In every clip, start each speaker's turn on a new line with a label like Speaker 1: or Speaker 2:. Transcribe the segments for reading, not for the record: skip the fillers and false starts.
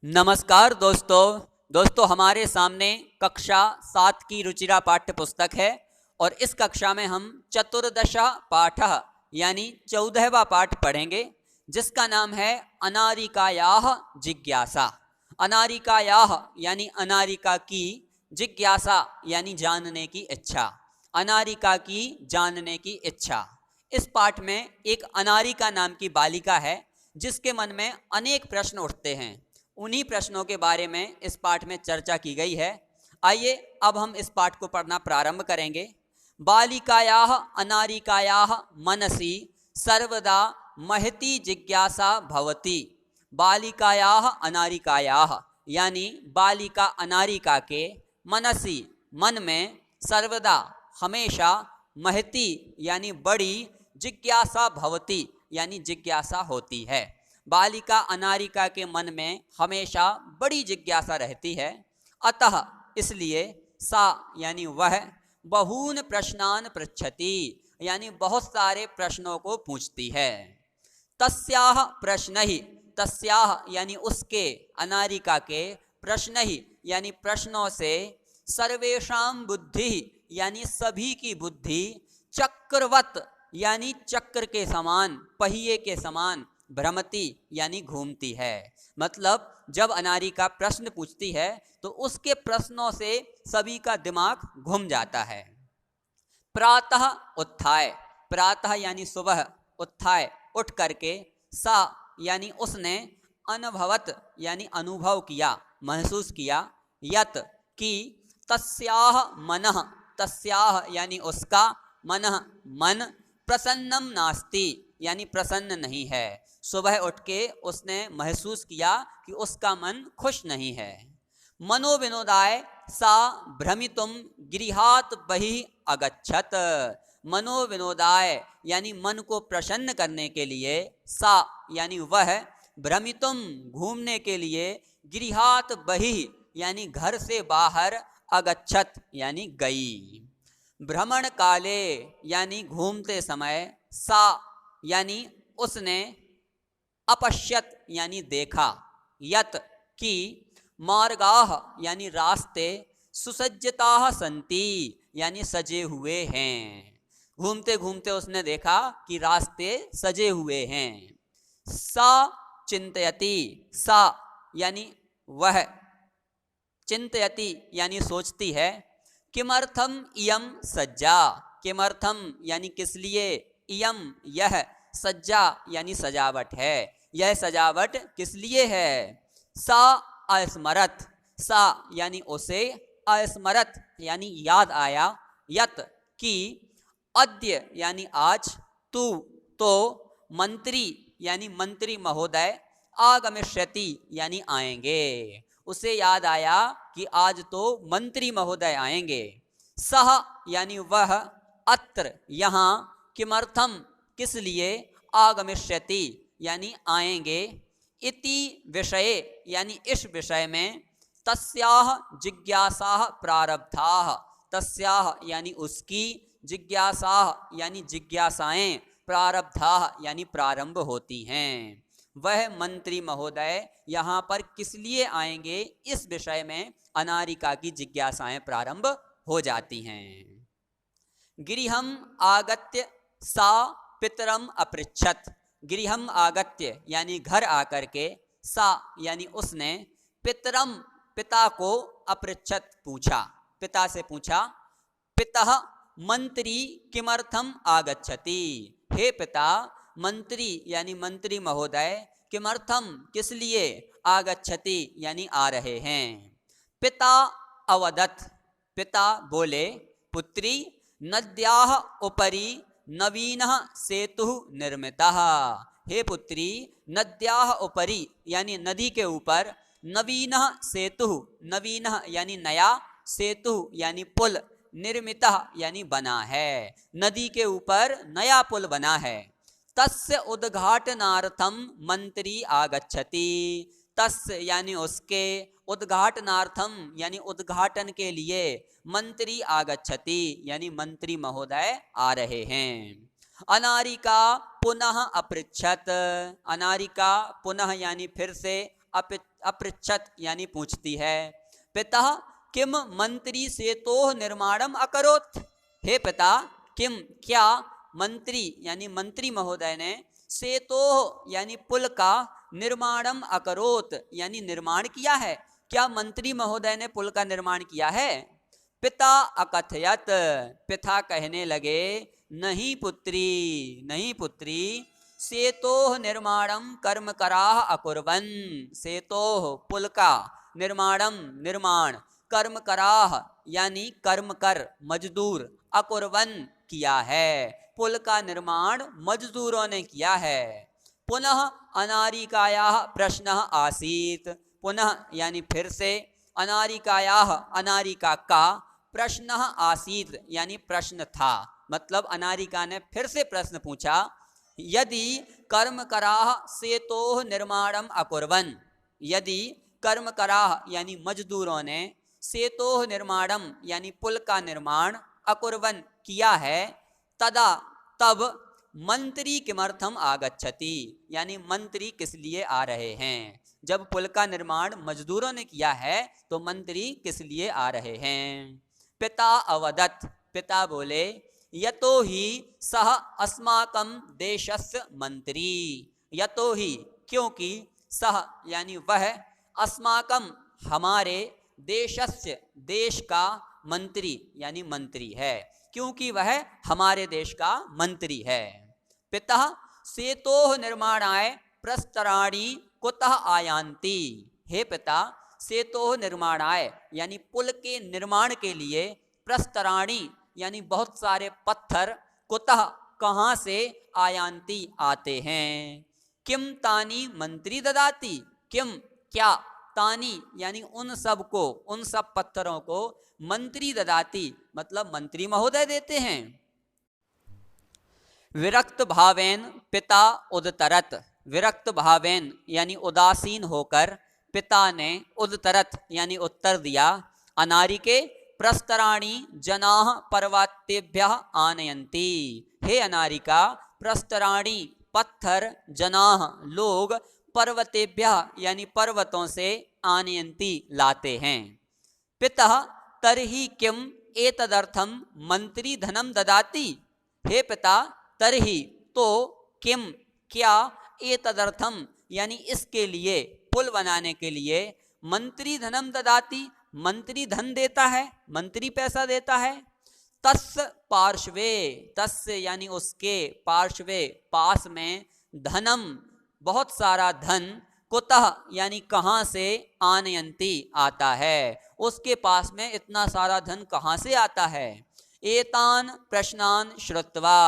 Speaker 1: नमस्कार दोस्तों हमारे सामने कक्षा 7 की रुचिरा पाठ्य पुस्तक है और इस कक्षा में हम चतुर्दश पाठ यानी 14वां पाठ पढ़ेंगे जिसका नाम है अनारिकायाः जिज्ञासा। अनारिकायाः यानी अनारिका की, जिज्ञासा यानी जानने की इच्छा, अनारिका की जानने की इच्छा। इस पाठ में एक अनारिका नाम की बालिका है जिसके मन में अनेक प्रश्न उठते हैं। उन्हीं प्रश्नों के बारे में इस पाठ में चर्चा की गई है। आइए अब हम इस पाठ को पढ़ना प्रारंभ करेंगे। बालिकायाः अनारिकायाः मनसि सर्वदा महती जिज्ञासा भवति। बालिकायाः अनारिकायाः यानी बालिका अनारिका के मनसि मन में सर्वदा हमेशा महती यानी बड़ी जिज्ञासा भवति यानी जिज्ञासा होती है। बालिका अनारिका के मन में हमेशा बड़ी जिज्ञासा रहती है। अतः इसलिए सा यानी वह बहून प्रश्नान पृच्छति यानी बहुत सारे प्रश्नों को पूछती है। तस्याह प्रश्न ही, तस्याह यानी उसके, अनारिका के, प्रश्न ही यानी प्रश्नों से, सर्वेषां बुद्धि यानी सभी की बुद्धि, चक्रवत यानी चक्र के समान, पहिए के समान, भ्रमति यानी घूमती है। मतलब जब अनारिका प्रश्न पूछती है तो उसके प्रश्नों से सभी का दिमाग घूम जाता है। प्रातः उत्थाय, प्रातः यानी सुबह, उत्थाय उठ करके, सा यानी उसने, अनुभवत यानी अनुभव किया, महसूस किया, यत की, तस्याह मनः, तस्याह यानी उसका, मनः मन, प्रसन्नम नास्ति यानी प्रसन्न नहीं है। सुबह उठ के उसने महसूस किया कि उसका मन खुश नहीं है। मनोविनोदाय सा भ्रमितुम गृहात् बहिः अगच्छत। मनोविनोदाय यानी मन को प्रसन्न करने के लिए, सा यानी वह, भ्रमितुम घूमने के लिए, गृहात् बहिः यानी घर से बाहर, अगच्छत यानी गई। भ्रमण काले यानी घूमते समय, सा यानी उसने, अपश्यत यानी देखा, यत की, मार्गाः यानी रास्ते, सुसज्जिताः सन्ति यानी सजे हुए हैं। घूमते घूमते उसने देखा कि रास्ते सजे हुए हैं। सा चिंतयति, सा यानी वह, चिंतयति यानी सोचती है, किमर्थम इयं सज्जा, किमर्थम यानी किस लिए, इयं यह, सज्जा यानी सजावट है, यह सजावट किस लिए है। सा अस्मरत, सा यानी उसे, अस्मरत यानी याद आया, यत की, अद्य यानी आज, तू तो, मंत्री यानी मंत्री महोदय, आगमिष्यति यानी आएंगे, उसे याद आया कि आज तो मंत्री महोदय आएंगे। सह यानी वह, अत्र यहाँ, किमर्थम किस लिए, आगमिष्यति यानी आएंगे, इति विषये यानी इस विषय में, तस्याह जिज्ञासाः प्रारब्धाः, तस्याह यानी उसकी, जिज्ञासाः यानी जिज्ञासाएं, प्रारब्धाः यानी प्रारंभ होती हैं। वह मंत्री महोदय यहाँ पर किस लिए आएंगे, इस विषय में अनारिका की जिज्ञासाएं प्रारंभ हो जाती हैं। गृहम आगत्य सा पितरम अपृच्छत, गृहम आगत्य यानी घर आकर के, सा यानी उसने, पितरम पिता को, अपृच्छत पूछा, पिता से पूछा, पितः मंत्री किमर्थम आगच्छति, हे पिता मंत्री यानी मंत्री महोदय, किमर्थम किस लिए, आगच्छति यानी आ रहे हैं। पिता अवदत्, पिता बोले, पुत्री नद्याः उपरि नवीनः सेतुः निर्मितः, हे पुत्री नद्याः उपरि यानी नदी के ऊपर, नवीनः सेतुः, नवीनः यानी नया, सेतुः यानी पुल, निर्मितः यानी बना है, नदी के ऊपर नया पुल बना है। तस्य उद्घाटनार्थम मंत्री आगच्छति, तस्य यानी उसके, उद्घाटनार्थम यानी उद्घाटन के लिए, मंत्री आगच्छति यानी मंत्री महोदय आ रहे हैं। अनारिका पुनः अपृच्छत, अनारिका पुनः यानी फिर से, अपृच्छत यानी पूछती है। पिता किम मंत्री सेतोह निर्माणम अकरोत्। हे पिता, किम क्या, मंत्री यानी मंत्री महोदय ने, सेतोह यानी पुल का, निर्माणम अकरोत् यानी निर्माण किया है। क्या मंत्री महोदय ने पुल का निर्माण किया है? पिता अकथयत, पिता कहने लगे, नहीं पुत्री, नहीं पुत्री, सेतोह निर्माणम कर्मकराः अकुर्वन्। सेतोह पुल का, निर्माणम निर्माण, कर्मकराः यानी कर्म कर मजदूर, अकुर्वन् किया है, पुल का निर्माण मजदूरों ने किया है। पुनः अनारिकायाः प्रश्नः आसीत्, पुनः यानी फिर से, अनारिकायाः अनारिका का, प्रश्नः आसीत् यानी प्रश्न था, मतलब अनारिका ने फिर से प्रश्न पूछा, यदि कर्मकराः सेतोः निर्माणम अकुर्वन्, यदि कर्मकराः यानी मजदूरों ने, सेतोः निर्माणम यानी पुल का निर्माण, अकुर्वन् किया है, तदा तब, मंत्री किमर्थम आगच्छति यानी मंत्री किस लिए आ रहे हैं। जब पुल का निर्माण मजदूरों ने किया है तो मंत्री किस लिए आ रहे हैं। पिता अवदत्, पिता बोले, यतो ही सह अस्माकं देशस्य मंत्री, यतो ही क्योंकि, सह यानी वह, अस्माकं हमारे, देशस्य देश का, मंत्री यानी मंत्री है, क्योंकि वह हमारे देश का मंत्री है। पिता सेतोः निर्माणाय प्रस्तराणि कुतः आयान्ति। हे पिता, सेतोः निर्माणाय यानी पुल के निर्माण के लिए, प्रस्तराणि यानी बहुत सारे पत्थर, कुतः कहाँ से, आयान्ति आते हैं। किम तानि मंत्री ददाति, किम क्या, तानि यानी उन सब को, उन सब पत्थरों को, मंत्री ददाति मतलब मंत्री महोदय देते हैं। विरक्त भावेन पिता उदतरत, विरक्त भावेन यानी उदासीन होकर, पिता ने, उदतरत यानी उत्तर दिया, अनारिके प्रस्तराणि जनाः पर्वतेभ्यः आनयन्ति। हे अनारिका, प्रस्तराणि पत्थर, जनाः लोग, पर्वतेभ्यः यानी पर्वतों से, आनयन्ति लाते हैं। पिता तर्हि किम एतदर्थम मंत्री धनम ददाति। हे पिता, तर्हि तो, किम क्या, एतदर्थम यानी इसके लिए, पुल बनाने के लिए, मंत्री धनम ददाति मंत्री धन देता है, मंत्री पैसा देता है। तस्य पार्श्वे, तस्य यानी उसके, पार्श्वे पास में, धनम बहुत सारा धन, कुतः यानी कहाँ से, आनयन्ति आता है, उसके पास में इतना सारा धन कहाँ से आता है। एतान प्रश्नान श्रुत्वा,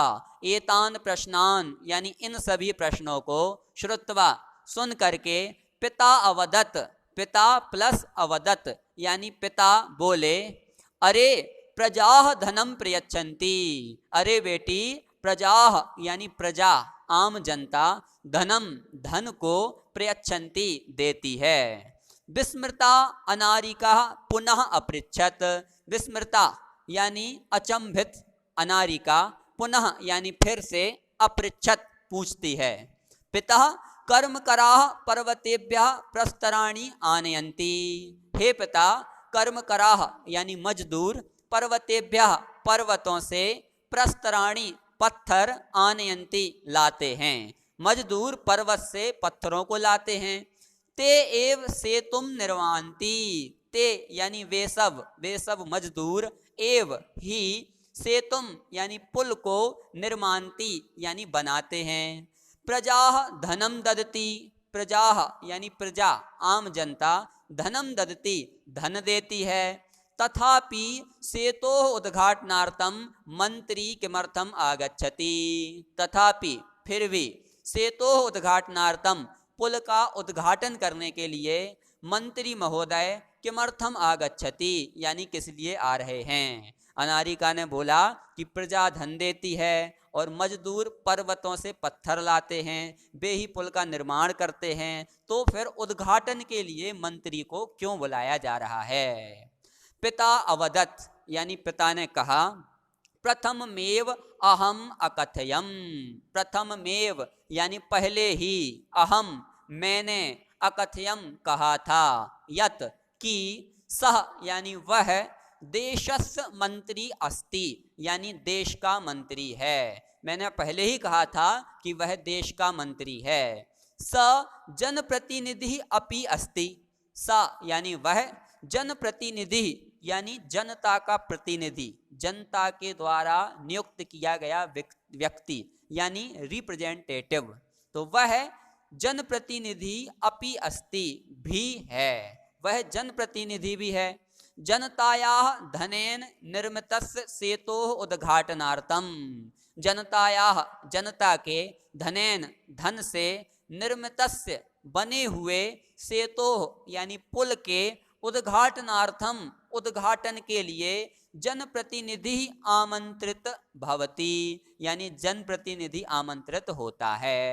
Speaker 1: एतान प्रश्नान यानी इन सभी प्रश्नों को, श्रुत्वा सुन करके, पिता अवदत्, पिता प्लस अवदत् यानी पिता बोले, अरे प्रजाः धनम प्रयच्छन्ति, अरे बेटी, प्रजाः यानी प्रजा, आम जनता, धनम धन को, प्रयच्छन्ति देती है। विस्मृता अनारिका पुनः अपृच्छत, विस्मृता यानी अचंभित, अनारिका पुनः यानी फिर से, अपृच्छत पूछती है। पिता कर्मकराः पर्वतेभ्यः प्रस्तराणि आनयन्ति। हे पिता, कर्मकराः यानी मजदूर, पर्वतेभ्यः पर्वतों से, प्रस्तराणि पत्थर, आनयन्ति लाते हैं, मजदूर पर्वत से पत्थरों को लाते हैं। ते एव सेतुम निर्मान्ति, ते यानी वे सब मजदूर, एव ही, सेतुम यानी पुल को, निर्मान्ति यानी बनाते हैं। प्रजाः धनम ददति, प्रजाः यानी प्रजा, आम जनता, धनम ददति धन देती है। तथापि सेतोः उद्घाटनार्थम मंत्री किमर्थम आगच्छति, तथापि फिर भी, सेतोः उद्घाटनार्थम पुल का उद्घाटन करने के लिए, मंत्री महोदय किमर्थम आगच्छति यानी किस लिए आ रहे हैं। अनारिका ने बोला कि प्रजा धन देती है और मजदूर पर्वतों से पत्थर लाते हैं, वे ही पुल का निर्माण करते हैं, तो फिर उद्घाटन के लिए मंत्री को क्यों बुलाया जा रहा है। पिता अवदत् यानी पिता ने कहा, प्रथममेव अहम अकथयम, प्रथममेव यानी पहले ही, अहम मैंने, अकथयम कहा था, यत कि सह यानी वह देशस्य मंत्री अस्ति यानी देश का मंत्री है। मैंने पहले ही कहा था कि वह देश का मंत्री है। स जनप्रतिनिधि अपि अस्ति, स यानी वह जनप्रतिनिधि यानी जनता का प्रतिनिधि, जनता के द्वारा नियुक्त किया गया व्यक्ति यानी रिप्रेजेंटेटिव, तो वह जनप्रतिनिधि अपि अस्ति भी है, वह जनप्रतिनिधि भी है। जनतायाः धनेन निर्मितस्य सेतोः उद्घाटनार्थम, जनतायाः जनता के धनेन धन से निर्मितस्य बने हुए सेतोः यानी पुल के उद्घाटनार्थम उद्घाटन के लिए जनप्रतिनिधि आमंत्रित भवति यानी जनप्रतिनिधि आमंत्रित होता है।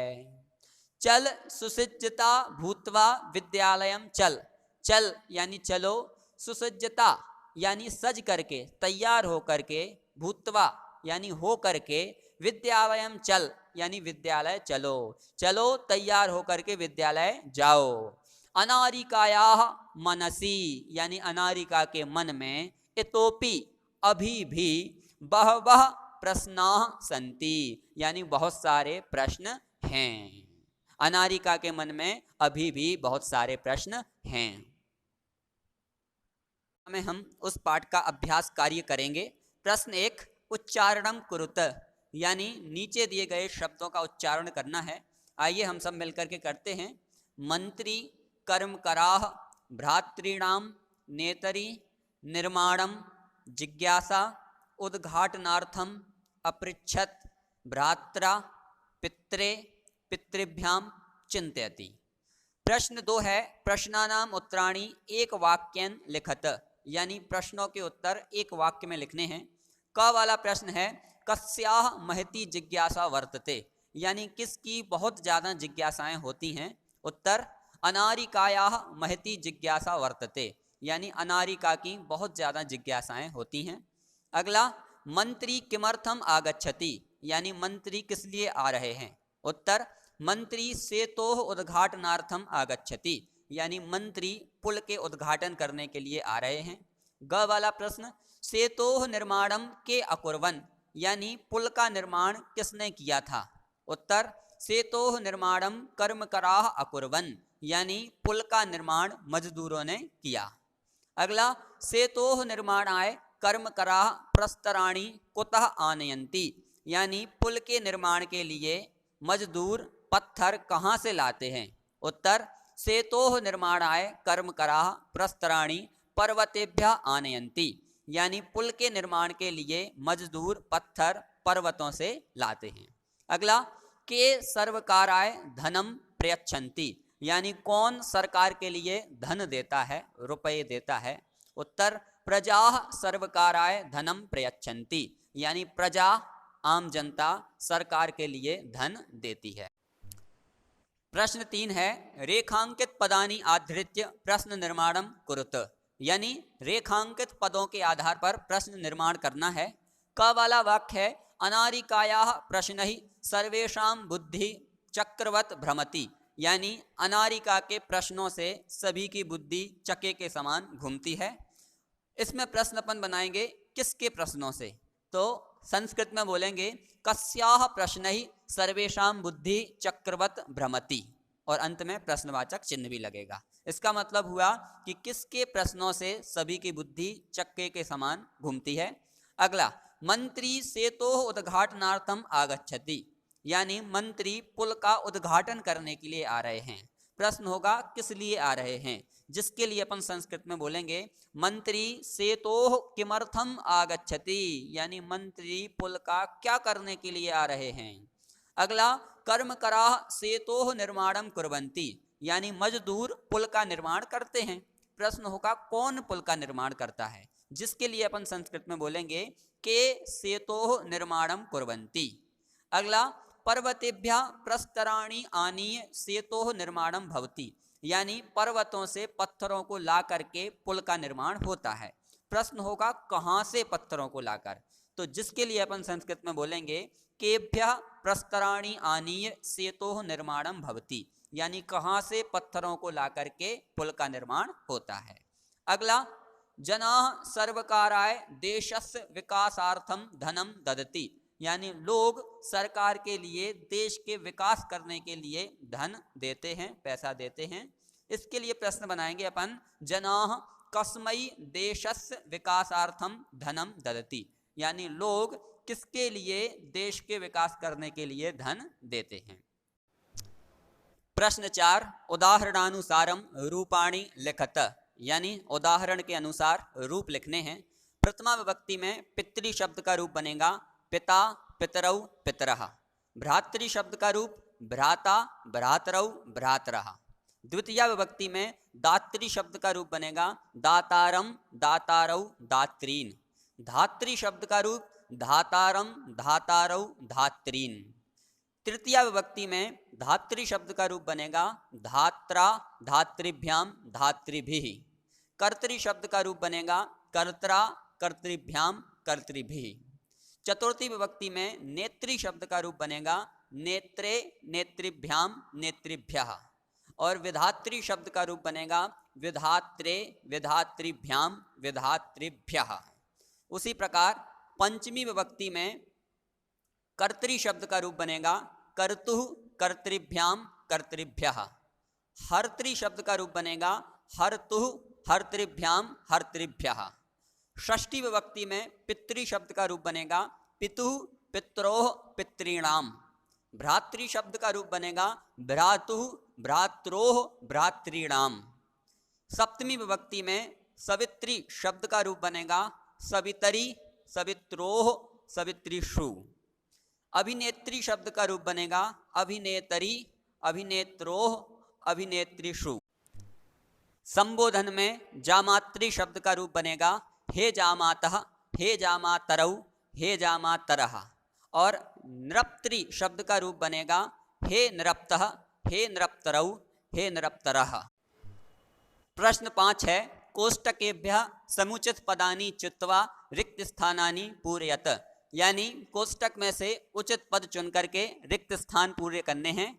Speaker 1: चल सुसज्जता भूत्वा विद्यालयम चल, चल यानी चलो, सुसज्जता यानी सज करके तैयार हो करके, भूत्वा यानी हो करके, विद्यालयम चल यानी विद्यालय चलो, चलो तैयार हो करके विद्यालय जाओ। अनारिकायाः मनसि यानी अनारिका के मन में, इतोपि अभी भी, बहवः प्रश्नाः सन्ति यानी बहुत सारे प्रश्न हैं। अनारिका के मन में अभी भी बहुत सारे प्रश्न हैं। में हम उस पाठ का अभ्यास कार्य करेंगे। प्रश्न 1, उच्चारणम कुरुत यानी नीचे दिए गए शब्दों का उच्चारण करना है। आइए हम सब मिलकर के करते हैं। मंत्री, कर्मकराः, भ्रातॄणाम, नेतरी, निर्माणम, जिज्ञासा, उद्घाटनार्थम, अपृच्छत, भ्रात्रा, पित्रे, पितृभ्याम, चिंतयति। प्रश्न 2 है, प्रश्नानाम उत्तराणि एक वाक्यन लिखत यानी प्रश्नों के उत्तर एक वाक्य में लिखने हैं। क वाला प्रश्न है, कस्याः महती जिज्ञासा वर्तते यानी किसकी बहुत ज़्यादा जिज्ञासाएं होती हैं। उत्तर, अनारिकायाः महती जिज्ञासा वर्तते यानी अनारिका की बहुत ज़्यादा जिज्ञासाएं होती हैं। अगला, मंत्री किमर्थम आगच्छति यानी मंत्री किस लिए आ रहे हैं। उत्तर, मंत्री सेतोः उद्घाटनार्थम आगच्छति यानी मंत्री पुल के उद्घाटन करने के लिए आ रहे हैं। ग वाला प्रश्न, सेतोः निर्माणम के अकुर्वन् यानी पुल का निर्माण किसने किया था। उत्तर, सेतोः निर्माणम कर्मकराः अकुर्वन् यानी पुल का निर्माण मजदूरों ने किया। अगला, सेतोः निर्माणाय कर्मकराः प्रस्तराणि कुतः आनयन्ति यानी पुल के निर्माण के लिए मजदूर पत्थर कहाँ से लाते हैं। उत्तर, सेतोः निर्माणाय कर्मकराः प्रस्तराणि पर्वतेभ्यः आनयन्ति यानी पुल के निर्माण के लिए मजदूर पत्थर पर्वतों से लाते हैं। अगला, के सर्वकाराय धनम प्रयच्छन्ति यानी कौन सरकार के लिए धन देता है, रुपये देता है। उत्तर, प्रजाः सर्वकाराय धनम प्रयच्छन्ति यानी प्रजा आम जनता सरकार के लिए धन देती है। प्रश्न 3 है, रेखांकित पदानि आधृत्य प्रश्न निर्माणम कुरुत यानी रेखांकित पदों के आधार पर प्रश्न निर्माण करना है। क वाला वाक्य है, अनारिकायाः प्रश्नहि सर्वेषां बुद्धि चक्रवत भ्रमति यानी अनारिका के प्रश्नों से सभी की बुद्धि चक्के के समान घूमती है। इसमें प्रश्न अपन बनाएंगे किसके प्रश्नों से, तो संस्कृत में बोलेंगे कस्याः प्रश्नहि सर्वेषां बुद्धि चक्रवत भ्रमति और अंत में प्रश्नवाचक चिन्ह भी लगेगा। इसका मतलब हुआ कि किसके प्रश्नों से सभी की बुद्धि चक्के के समान घूमती है। अगला, मंत्री सेतोः उद्घाटनार्थम आगच्छति यानी मंत्री पुल का उद्घाटन करने के लिए आ रहे हैं। प्रश्न होगा किस लिए आ रहे हैं, जिसके लिए अपन संस्कृत में बोलेंगे मंत्री सेतोः किमर्थम आगच्छति यानी मंत्री पुल का क्या करने के लिए आ रहे हैं। अगला, कर्मकराः सेतोः निर्माणम कुर्वन्ति यानी मजदूर पुल का निर्माण करते हैं। प्रश्न होगा कौन पुल का निर्माण करता है, जिसके लिए अपन संस्कृत में बोलेंगे के सेतोः निर्माणम कुर्वन्ति। अगला, पर्वतेभ्यः प्रस्तराणि आनीय सेतोः निर्माणम भवति यानी पर्वतों से पत्थरों को ला करके पुल का निर्माण होता है। प्रश्न होगा कहाँ से पत्थरों को लाकर, तो जिसके लिए अपन संस्कृत में बोलेंगे केभ्यः प्रस्तराणि आनीय सेतोः निर्माणम भवति यानी कहाँ से पत्थरों को ला करके पुल का निर्माण होता है। अगला, जनाः सर्वकाराय देशस्य विकासार्थम धनम ददति, यानी लोग सरकार के लिए, देश के विकास करने के लिए धन देते हैं, पैसा देते हैं। इसके लिए प्रश्न बनाएंगे अपन, जनाः कस्मै देशस्य विकासार्थम धनम ददति, यानी लोग किसके लिए देश के विकास करने के लिए धन देते हैं। प्रश्न 4, उदाहरणानुसारम रूपाणि लिखत, यानी उदाहरण के अनुसार रूप लिखने हैं। प्रथमा विभक्ति में पितृ शब्द का रूप बनेगा पिता पितरौ पितरः। भ्रातृ शब्द का रूप भ्राता भ्रातरौ भ्रातरः। द्वितीय विभक्ति में दातृ शब्द का रूप बनेगा दातारम दातारौ दात्रीन। धातृ शब्द का रूप धातारम धातारौ धात्रीन। तृतीय विभक्ति में धातृ शब्द का रूप बनेगा धात्रा धातृभ्याम धातृभिः। कर्तृ शब्द का रूप बनेगा कर्त्रा कर्तृभ्याम कर्तृभिः। चतुर्थी विभक्ति में नेत्री शब्द का रूप बनेगा नेत्रे नेत्रिभ्याम नेत्रिभ्यः। और विधात्री शब्द का रूप बनेगा विधात्रे विधातृभ्याम विधातृभ्यः। उसी प्रकार पंचमी विभक्ति में कर्तृ शब्द का रूप बनेगा कर्तुः कर्तृभ्याम कर्तृभ्यः। हर्तृ शब्द का रूप बनेगा हर्तुः हर्तृभ्याम हर्तृभ्यः। षष्ठी विभक्ति में पितृ शब्द का रूप बनेगा पितुः पित्रोः पितॄणाम। भ्रातृ शब्द का रूप बनेगा भ्रातुः भ्रात्रोः भ्रातॄणाम। सप्तमी विभक्ति में सवित्री शब्द का रूप बनेगा सवितरी सवित्रोः सवित्रीषु। अभिनेत्री शब्द का रूप बनेगा अभिनेतरी अभिनेत्रोः अभिनेत्रीषु। संबोधन में जामातृ शब्द का रूप बनेगा हे जामातः हे जामातरौ हे जामातरः। और नृप्तृ शब्द का रूप बनेगा हे नृप्तः हे नृप्तरौ हे नृप्तरः। प्रश्न 5 है, कोष्टकेभ्यः समुचित पदानि चित्वा रिक्त स्थानानि पूरयत, यानी कोष्टक में से उचित पद चुन करके रिक्त स्थान पूरे करने हैं।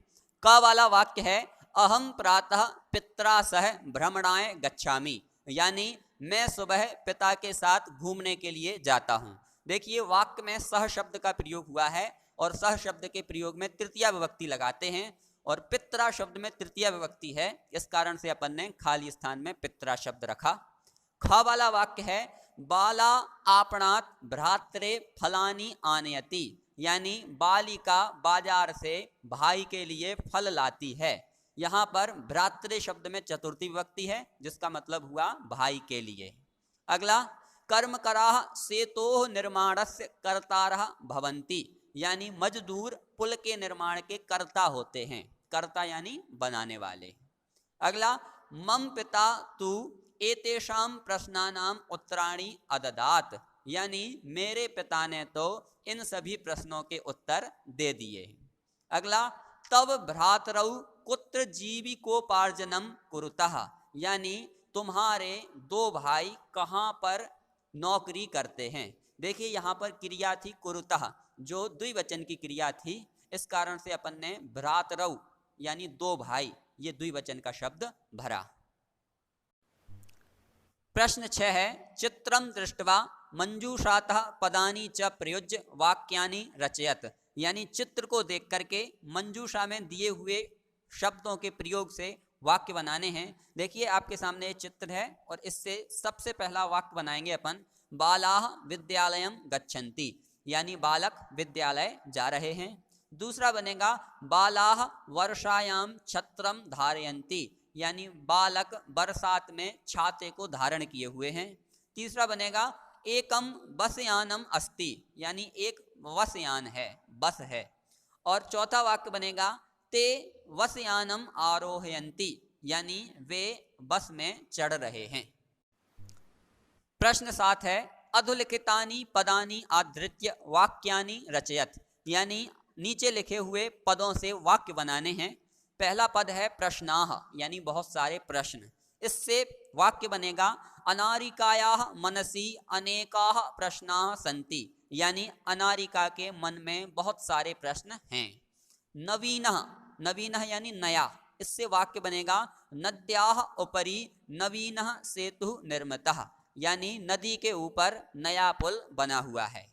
Speaker 1: क वाला वाक्य है अहं प्रातः पित्रा सह भ्रमणाय गच्छामि, यानी मैं सुबह पिता के साथ घूमने के लिए जाता हूँ। देखिए वाक्य में सह शब्द का प्रयोग हुआ है और सह शब्द के प्रयोग में तृतीया विभक्ति लगाते हैं और पित्रा शब्द में तृतीया विभक्ति है, इस कारण से अपन ने खाली स्थान में पित्रा शब्द रखा। ख वाला वाक्य है बाला आपणात भ्रात्रे फलानि आनयति, यानी बालिका बाजार से भाई के लिए फल लाती है। यहाँ पर भ्रात्रे शब्द में चतुर्थी विभक्ति है जिसका मतलब हुआ भाई के लिए। अगला, कर्मकराः सेतोः निर्माणस्य कर्तारः भवन्ति, यानी मजदूर पुल के निर्माण के कर्ता होते हैं। कर्ता यानी बनाने वाले। अगला, मम पिता तु एतेषां प्रश्नानां उत्तराणि अददात, यानी मेरे पिता ने तो इन सभी प्रश्नों के उत्तर दे दिए। अगला, तव भ्रातरौ कुत्र जीविकोपार्जनम कुरुतः, यानी तुम्हारे दो भाई कहाँ पर नौकरी करते हैं। देखिए यहाँ पर क्रिया थी कुरुतः जो द्विवचन की क्रिया थी, इस कारण से अपन ने भ्रातरौ यानी दो भाई ये द्विवचन का शब्द भरा। प्रश्न 6 है, चित्रम दृष्ट्वा मंजूषातः पदानि च प्रयुज्य वाक्यानि रचयत, यानी चित्र को देख करके मंजूषा में दिए हुए शब्दों के प्रयोग से वाक्य बनाने हैं। देखिए आपके सामने चित्र है और इससे सबसे पहला वाक्य बनाएंगे अपन बालाः विद्यालयं गच्छन्ति, यानी बालक विद्यालय जा रहे हैं। दूसरा बनेगा बालाः वर्षायां छत्रम धारयन्ति, यानी बालक बरसात में छाते को धारण किए हुए हैं। तीसरा बनेगा एकम बसयानम अस्ति, यानी एक बसयान है, बस है। और चौथा वाक्य बनेगा ते वसयानम आरोहयन्ति, यानी वे बस में चढ़ रहे हैं। प्रश्न 7 है, अधोलिखितानि पदानि आधृत्य वाक्यानि रचयत, यानी नीचे लिखे हुए पदों से वाक्य बनाने हैं। पहला पद है प्रश्नाः, यानी बहुत सारे प्रश्न। इससे वाक्य बनेगा अनारिकायाः मनसि अनेकाः प्रश्नाः सन्ति, यानी अनारिका के मन में बहुत सारे प्रश्न हैं। नवीनः, नवीनः यानी नया, इससे वाक्य बनेगा नद्याः उपरि नवीनः सेतुः निर्मितः, यानी नदी के ऊपर नया पुल बना हुआ है।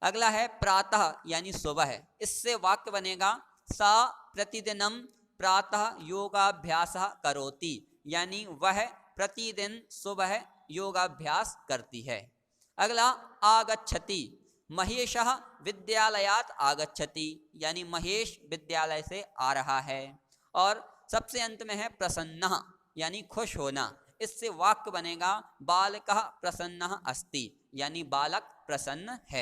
Speaker 1: अगला है प्रातः यानी सुबह, इससे वाक्य बनेगा सा प्रतिदिनं प्रातः योगाभ्यासः करोति, यानी वह प्रतिदिन सुबह योगाभ्यास करती है। अगला आगच्छति, महेशः विद्यालयात् आगच्छति, यानी महेश विद्यालय से आ रहा है। और सबसे अंत में है प्रसन्नः यानी खुश होना, इससे वाक्य बनेगा बालकः प्रसन्नः अस्ति, यानी बालक प्रसन्न है।